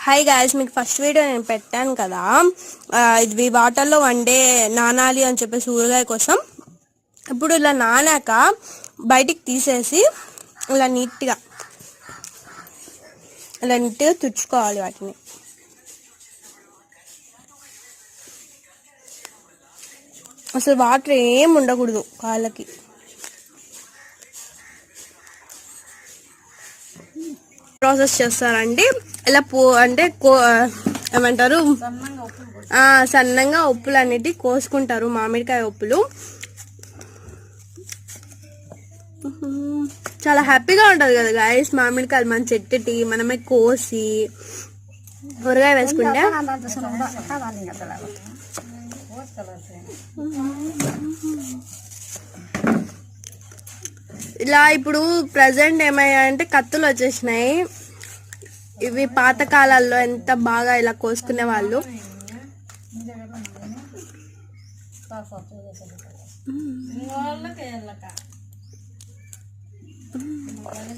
Hi guys, మీకు first video నేను పెట్టాను కదా, ఇది వాటర్లో 1 డే నానాలి అని చెప్పేసి ఊరగాయ కోసం. ఇప్పుడు ఇలా నానాక బయటికి తీసేసి ఇలా నీట్గా తుడుచుకోవాలి వాటిని. అసలు వాటర్ ఏం ఉండకూడదు కాళ్ళకి. ప్రాసెస్ చేస్తారండి ఇలా ఏమంటారు, సన్నంగా ఉప్పులు అన్నిటి కోసుకుంటారు, మామిడికాయ ఉప్పులు. చాలా హ్యాపీగా ఉంటది కదా గాయస్, మామిడికాయలు మన చెట్టుటి మనమే కోసి ఊరగాయ వేసుకుంటే. ఇలా ఇప్పుడు ప్రజెంట్ ఏమయ్యాయంటే కత్తులు వచ్చేసినాయి. ఇవి పాత కాలాల్లో ఎంత బాగా ఇలా కోసుకునే వాళ్ళు.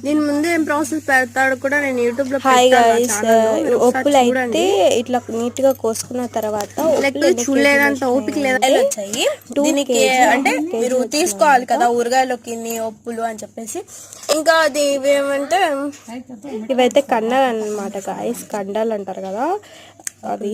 నేను ముందు ఏం ప్రాసెస్ పెడతాడు కూడా నేను యూట్యూబ్ లో. ఉప్పులు అయితే ఇట్లా నీట్ గా కోసుకున్న తర్వాత చూడలేదంత ఓపిక లేదా వచ్చాయి దీనికి. అంటే మీరు తీసుకోవాలి కదా ఊరగాయలోకి ఉప్పులు అని చెప్పేసి. ఇంకా అది ఇవేమంటే ఇవైతే కండాలు అన్నమాట గాయస్, కండాలు అంటారు కదా, అది